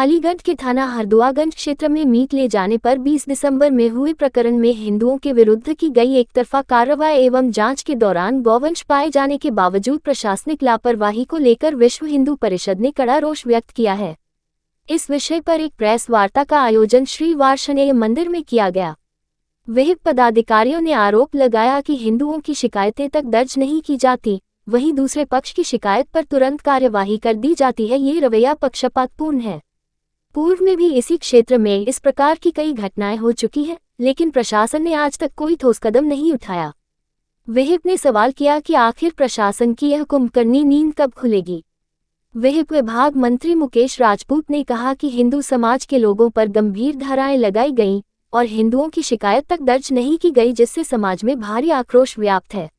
अलीगढ़ के थाना हरदुआगंज क्षेत्र में मीट ले जाने पर 20 दिसंबर में हुए प्रकरण में हिंदुओं के विरुद्ध की गई एकतरफा कार्रवाई एवं जांच के दौरान गौवंश पाए जाने के बावजूद प्रशासनिक लापरवाही को लेकर विश्व हिंदू परिषद ने कड़ा रोष व्यक्त किया है। इस विषय पर एक प्रेस वार्ता का आयोजन श्री वार्षणेय मंदिर में किया गया। विहिप पदाधिकारियों ने आरोप लगाया कि हिंदुओं की शिकायतें तक दर्ज नहीं की जाती, वहीं दूसरे पक्ष की शिकायत पर तुरंत कार्यवाही कर दी जाती है। ये रवैया पक्षपातपूर्ण है। पूर्व में भी इसी क्षेत्र में इस प्रकार की कई घटनाएं हो चुकी हैं, लेकिन प्रशासन ने आज तक कोई ठोस कदम नहीं उठाया। विहिप ने सवाल किया कि आखिर प्रशासन की यह कुंभकर्णी नींद कब खुलेगी। विहिप विभाग मंत्री मुकेश राजपूत ने कहा कि हिंदू समाज के लोगों पर गंभीर धाराएं लगाई गईं और हिंदुओं की शिकायत तक दर्ज नहीं की गई, जिससे समाज में भारी आक्रोश व्याप्त है।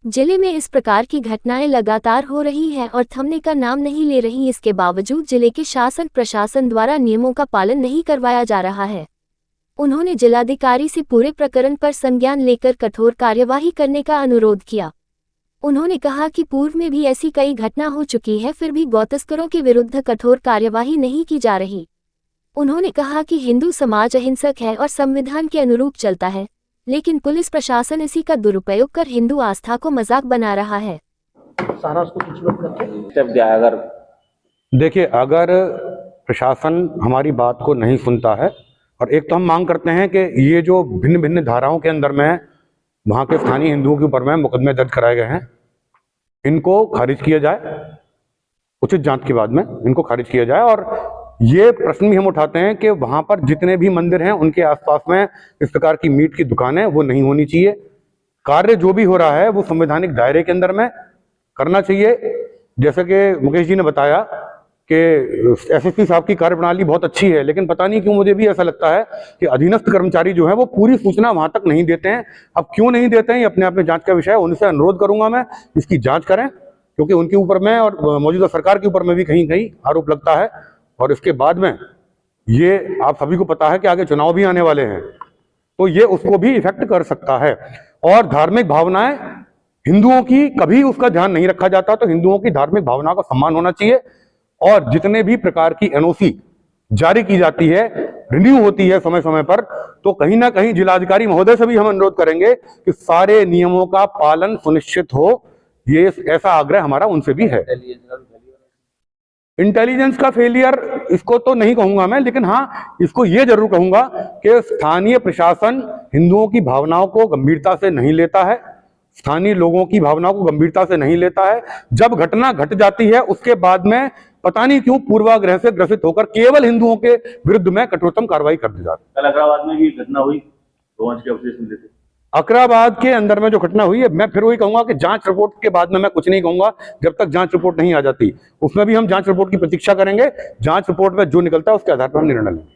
जिले में इस प्रकार की घटनाएं लगातार हो रही हैं और थमने का नाम नहीं ले रही। इसके बावजूद जिले के शासन प्रशासन द्वारा नियमों का पालन नहीं करवाया जा रहा है। उन्होंने जिलाधिकारी से पूरे प्रकरण पर संज्ञान लेकर कठोर कार्यवाही करने का अनुरोध किया। उन्होंने कहा कि पूर्व में भी ऐसी कई घटना हो चुकी है, फिर भी गौतस्करों के विरुद्ध कठोर कार्यवाही नहीं की जा रही। उन्होंने कहा कि हिंदू समाज अहिंसक है और संविधान के अनुरूप चलता है, लेकिन पुलिस प्रशासन इसी का दुरुपयोग कर हिंदू आस्था को मजाक बना रहा है। सारा उसको स्टेप दिया है। अगर देखिए, अगर प्रशासन हमारी बात को नहीं सुनता है, और एक तो हम मांग करते हैं कि ये जो भिन्न भिन्न धाराओं के अंदर में वहाँ के स्थानीय हिंदुओं के ऊपर में मुकदमे दर्ज कराए गए हैं, इनको खारिज किया जाए। उचित जांच के बाद में इनको खारिज किया जाए। और ये प्रश्न भी हम उठाते हैं कि वहाँ पर जितने भी मंदिर हैं उनके आसपास में इस प्रकार की मीट की दुकानें वो नहीं होनी चाहिए। कार्य जो भी हो रहा है वो संवैधानिक दायरे के अंदर में करना चाहिए। जैसे कि मुकेश जी ने बताया कि एसएसपी साहब की कार्यप्रणाली बहुत अच्छी है, लेकिन पता नहीं क्यों मुझे भी ऐसा लगता है कि अधीनस्थ कर्मचारी जो है वो पूरी सूचना वहाँ तक नहीं देते हैं। अब क्यों नहीं देते हैं, ये अपने आप में जाँच का विषय है। उनसे अनुरोध करूँगा मैं, इसकी जाँच करें, क्योंकि उनके ऊपर में और मौजूदा सरकार के ऊपर में भी कहीं कहीं आरोप लगता है। और इसके बाद में ये आप सभी को पता है कि आगे चुनाव भी आने वाले हैं, तो ये उसको भी इफेक्ट कर सकता है। और धार्मिक भावनाएं हिंदुओं की कभी उसका ध्यान नहीं रखा जाता, तो हिंदुओं की धार्मिक भावनाओं का सम्मान होना चाहिए। और जितने भी प्रकार की एनओसी जारी की जाती है, रिन्यू होती है समय समय पर, तो कहीं ना कहीं जिलाधिकारी महोदय से भी हम अनुरोध करेंगे कि सारे नियमों का पालन सुनिश्चित हो। ये ऐसा आग्रह हमारा उनसे भी है। इंटेलिजेंस का फेलियर इसको तो नहीं कहूंगा मैं, लेकिन हाँ इसको ये जरूर कहूंगा कि स्थानीय प्रशासन हिंदुओं की भावनाओं को गंभीरता से नहीं लेता है, स्थानीय लोगों की भावनाओं को गंभीरता से नहीं लेता है। जब घटना घट जाती है उसके बाद में पता नहीं क्यों पूर्वाग्रह से ग्रसित होकर केवल हिंदुओं के विरुद्ध में कठोरतम कार्रवाई कर दी जाती है। कल अकराबाद में भी घटना हुई, गौवंश के अवशेष मिले थे। अकराबाद के अंदर में जो घटना हुई है, मैं फिर वही कहूंगा कि जांच रिपोर्ट के बाद में मैं कुछ नहीं कहूंगा जब तक जांच रिपोर्ट नहीं आ जाती। उसमें भी हम जांच रिपोर्ट की प्रतीक्षा करेंगे। जांच रिपोर्ट में जो निकलता है उसके आधार पर हम निर्णय लेंगे।